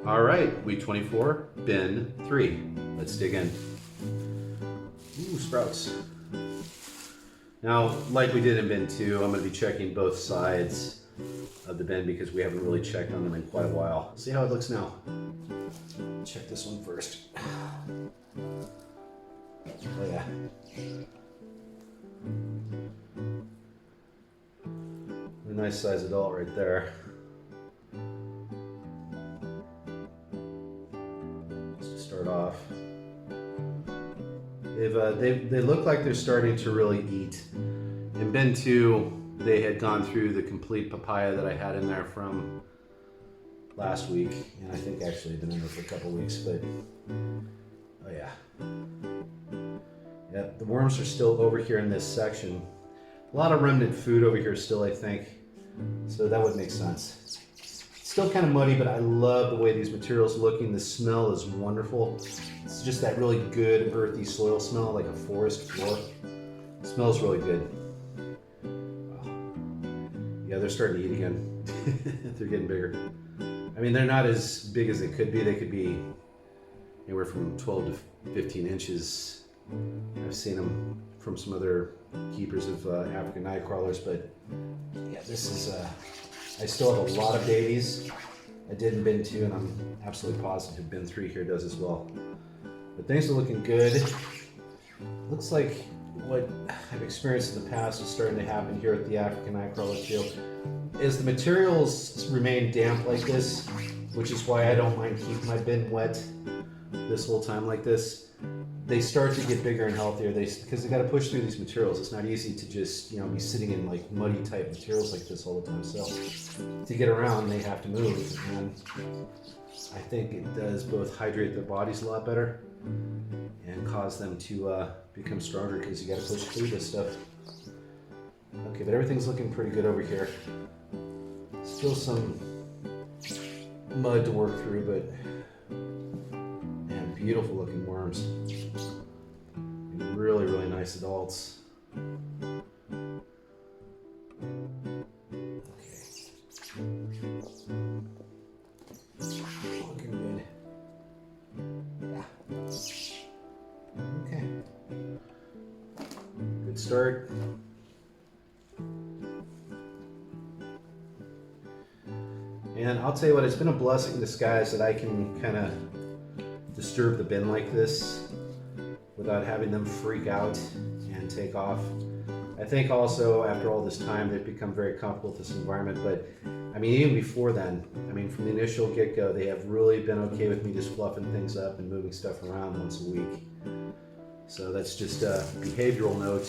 All right, week 24, bin 3. Let's dig in. Ooh, sprouts. Now, like we did in bin 2, I'm going to be checking both sides of the bin because we haven't really checked on them in quite a while. See how it looks now. Check this one first. Oh yeah. A nice size adult right there. Just to start off. They look like they're starting to really eat. In bin 2, they had gone through the complete papaya that I had in there from last week, and I think actually I've been in there for a couple weeks, but oh yeah. Yeah, the worms are still over here in this section. A lot of remnant food over here still, I think, so that would make sense. Still kind of muddy, but I love the way these materials are looking. The smell is wonderful. It's just that really good earthy soil smell, like a forest floor. It smells really good. Wow. Yeah, they're starting to eat again. They're getting bigger. I mean, they're not as big as they could be. They could be anywhere from 12 to 15 inches. I've seen them from some other keepers of African night crawlers, but yeah, this is, I still have a lot of babies. I did in bin 2, and I'm absolutely positive bin 3 here does as well. But things are looking good. Looks like what I've experienced in the past is starting to happen here at the African night crawler too. As the materials remain damp like this, which is why I don't mind keeping my bin wet this whole time like this, they start to get bigger and healthier. Because they got to push through these materials. It's not easy to just be sitting in like muddy type materials like this all the time. So to get around, they have to move, and I think it does both hydrate their bodies a lot better and cause them to become stronger because you got to push through this stuff. Okay, but everything's looking pretty good over here. Still some mud to work through, but man, beautiful looking worms. Really, really nice adults. Okay. Looking good. Yeah. Okay. Good start. And I'll tell you what, it's been a blessing in disguise that I can kind of disturb the bin like this without having them freak out and take off. I think also after all this time they've become very comfortable with this environment, but I mean even before then, I mean from the initial get-go, they have really been okay with me just fluffing things up and moving stuff around once a week. So that's just a behavioral note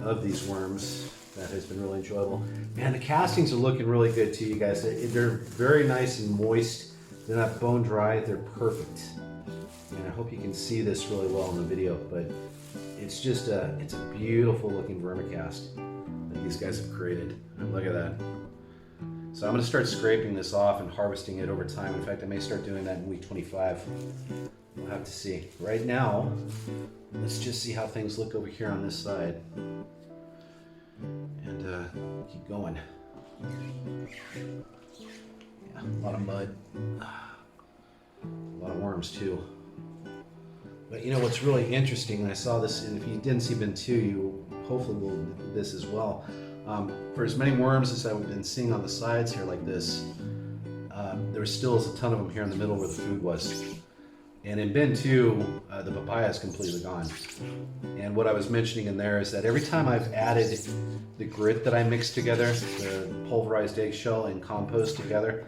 of these worms that has been really enjoyable. Man, the castings are looking really good too, you guys. They're very nice and moist. They're not bone dry, they're perfect. And I hope you can see this really well in the video, but it's just it's a beautiful looking vermicast that these guys have created. And look at that. So I'm gonna start scraping this off and harvesting it over time. In fact, I may start doing that in week 25. We'll have to see. Right now, let's just see how things look over here on this side. And keep going. Yeah, a lot of mud. A lot of worms too. But you know what's really interesting, and I saw this, and if you didn't see bin 2, you hopefully will do this as well. For as many worms as I've been seeing on the sides here like this, there still is a ton of them here in the middle where the food was. And in bin 2, the papaya is completely gone. And what I was mentioning in there is that every time I've added the grit that I mixed together, the pulverized eggshell and compost together,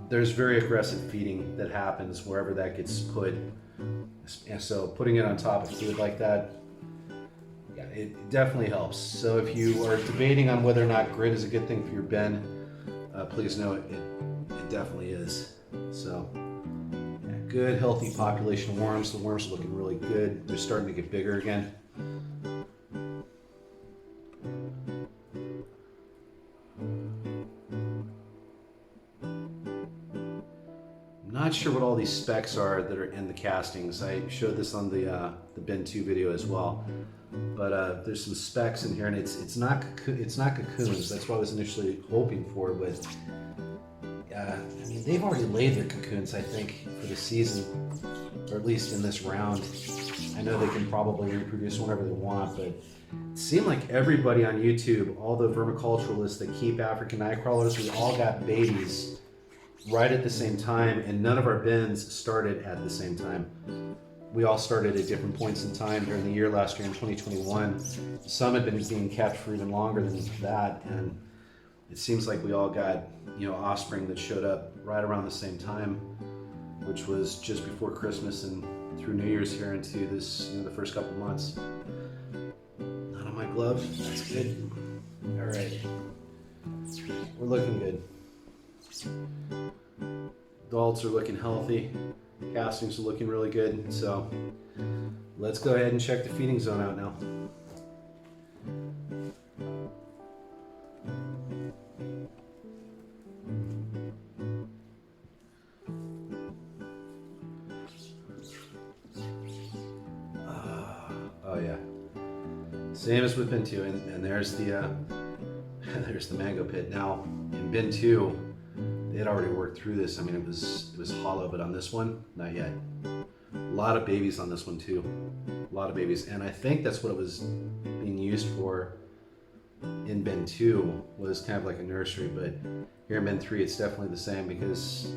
there's very aggressive feeding that happens wherever that gets put. And so putting it on top of food like that, yeah, it definitely helps. So if you are debating on whether or not grit is a good thing for your bin, please know it definitely is. So yeah, good healthy population of worms. The worms are looking really good. They're starting to get bigger again. Not sure what all these specks are that are in the castings. I showed this on the bin 2 video as well, but there's some specks in here, and it's not cocoons. That's what I was initially hoping for, but I mean, they've already laid their cocoons, I think, for the season, or at least in this round. I know they can probably reproduce whenever they want, but it seemed like everybody on YouTube, all the vermiculturalists that keep African night crawlers, we all got babies right at the same time, and none of our bins started at the same time. We all started at different points in time during the year last year in 2021. Some had been being kept for even longer than that, and it seems like we all got, offspring that showed up right around the same time, which was just before Christmas and through New Year's here into this, the first couple months. Not on my glove. That's good. All right. We're looking good. Adults are looking healthy. Castings are looking really good. So let's go ahead and check the feeding zone out now. Oh yeah, same as with bin 2, and there's the there's the mango pit. Now in bin 2, they had already worked through this. I mean, it was hollow, but on this one, not yet. A lot of babies on this one too, a lot of babies, and I think that's what it was being used for in bin 2, was kind of like a nursery. But here in bin 3, it's definitely the same, because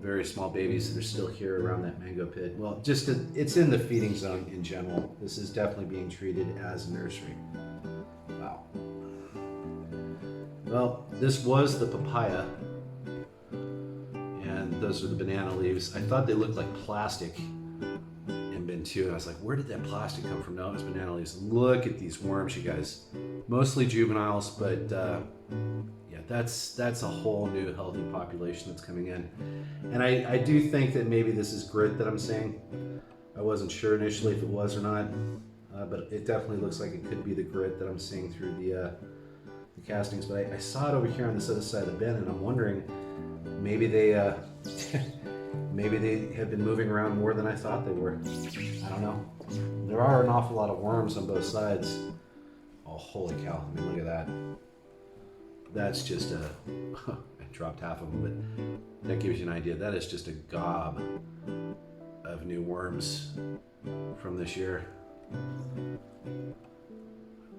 very small babies that are still here around that mango pit. Well, it's in the feeding zone in general. This is definitely being treated as a nursery. Wow. Well, this was the papaya, and those are the banana leaves. I thought they looked like plastic in bin 2, and I was like, where did that plastic come from? No, it was banana leaves. Look at these worms, you guys. Mostly juveniles, but yeah, that's a whole new healthy population that's coming in. And I do think that maybe this is grit that I'm seeing. I wasn't sure initially if it was or not, but it definitely looks like it could be the grit that I'm seeing through the castings. But I saw it over here on this other side of the bin, and I'm wondering, maybe they maybe they have been moving around more than I thought they were. I don't know. There are an awful lot of worms on both sides. Oh, holy cow. I mean, look at that. That's just I dropped half of them, but that gives you an idea. That is just a gob of new worms from this year.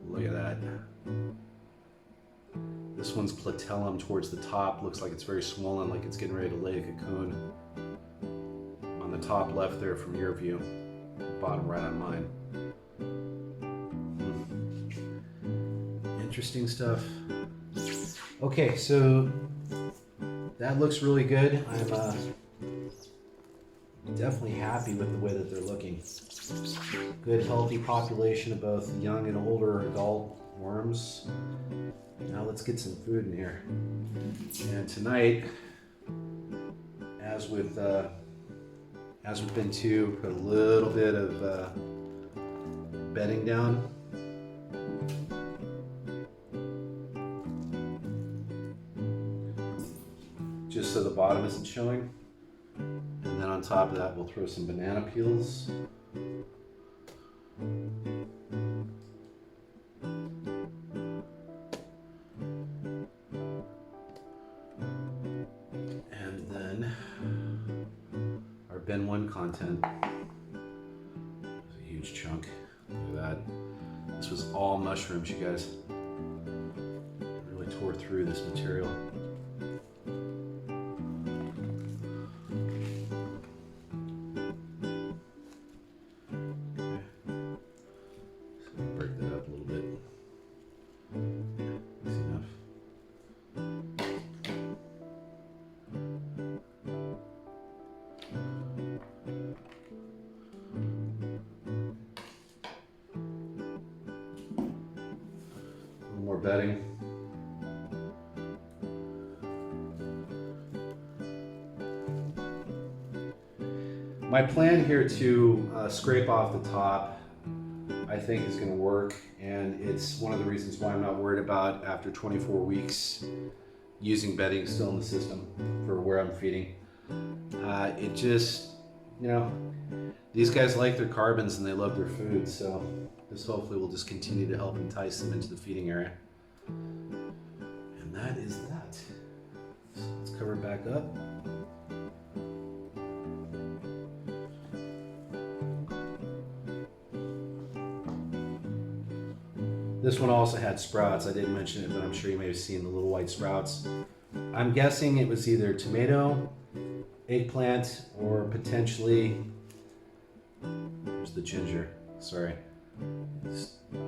Look at that. This one's platellum towards the top. Looks like it's very swollen, like it's getting ready to lay a cocoon. On the top left there from your view, bottom right on mine. Interesting stuff. Okay, so that looks really good. I'm definitely happy with the way that they're looking. Good healthy population of both young and older adult worms. Now let's get some food in here. And tonight, as with bin 2, put a little bit of bedding down. Just so the bottom isn't showing. And then on top of that, we'll throw some banana peels. And then our bin 1 content. There's a huge chunk. Look at that. This was all mushrooms, you guys. Really tore through this material. More bedding. My plan here to scrape off the top, I think, is going to work, and it's one of the reasons why I'm not worried about, after 24 weeks, using bedding still in the system for where I'm feeding. It just, these guys like their carbons and they love their food, so this hopefully will just continue to help entice them into the feeding area. And that is that. So let's cover it back up. This one also had sprouts. I didn't mention it, but I'm sure you may have seen the little white sprouts. I'm guessing it was either tomato, eggplant, or potentially, there's the ginger, sorry.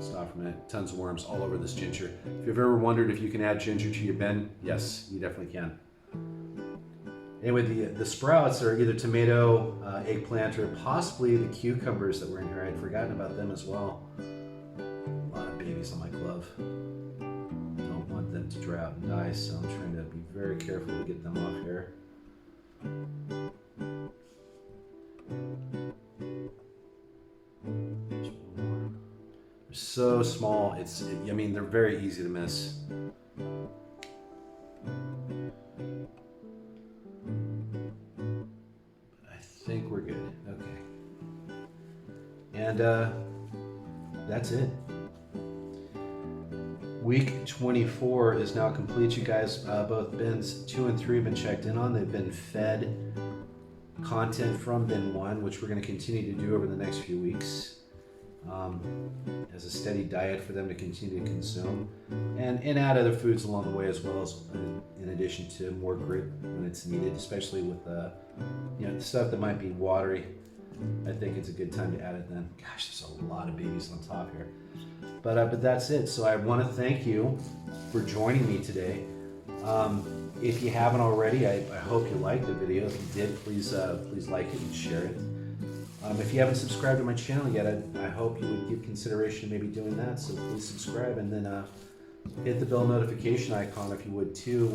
Stop for a minute. Tons of worms all over this ginger. If you've ever wondered if you can add ginger to your bin, yes, you definitely can. Anyway, the sprouts are either tomato, eggplant, or possibly the cucumbers that were in here. I'd forgotten about them as well. A lot of babies on my glove. Don't want them to dry out and die, so I'm trying to be very careful to get them off here. So small, I mean, they're very easy to miss. I think we're good, okay. And that's it. Week 24 is now complete, you guys. Both bins 2 and 3 have been checked in on. They've been fed content from bin 1, which we're going to continue to do over the next few weeks. As a steady diet for them to continue to consume, and add other foods along the way as well, as in addition to more grit when it's needed, especially with the stuff that might be watery. I think it's a good time to add it then. Gosh, there's a lot of babies on top here, but that's it. So I want to thank you for joining me today. If you haven't already, I hope you liked the video. If you did, please like it and share it. If you haven't subscribed to my channel yet, I hope you would give consideration to maybe doing that. So please subscribe, and then hit the bell notification icon if you would too,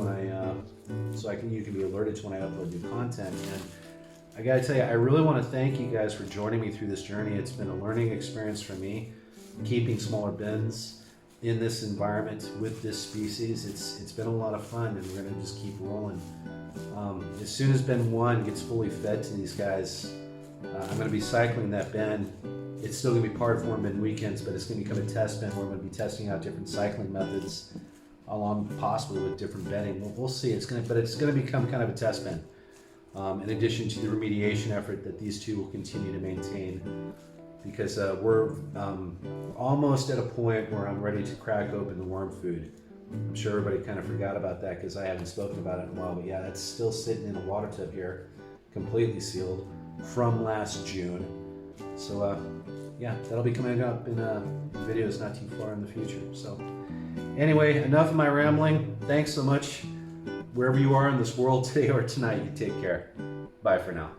so you can be alerted to when I upload new content. And I gotta tell you, I really want to thank you guys for joining me through this journey. It's been a learning experience for me, keeping smaller bins in this environment with this species. It's been a lot of fun, and we're gonna just keep rolling. As soon as bin 1 gets fully fed to these guys, I'm going to be cycling that bin. It's still going to be part of Worm Bin Weekends, but it's going to become a test bin where I'm going to be testing out different cycling methods, along possibly with different bedding. We'll see. It's going to become kind of a test bin, in addition to the remediation effort that these two will continue to maintain. Because we're almost at a point where I'm ready to crack open the worm food. I'm sure everybody kind of forgot about that because I haven't spoken about it in a while, but yeah, that's still sitting in a water tub here, completely sealed, from last June. So yeah, that'll be coming up in videos not too far in the future. So anyway, enough of my rambling. Thanks so much. Wherever you are in this world today or tonight, you take care. Bye for now.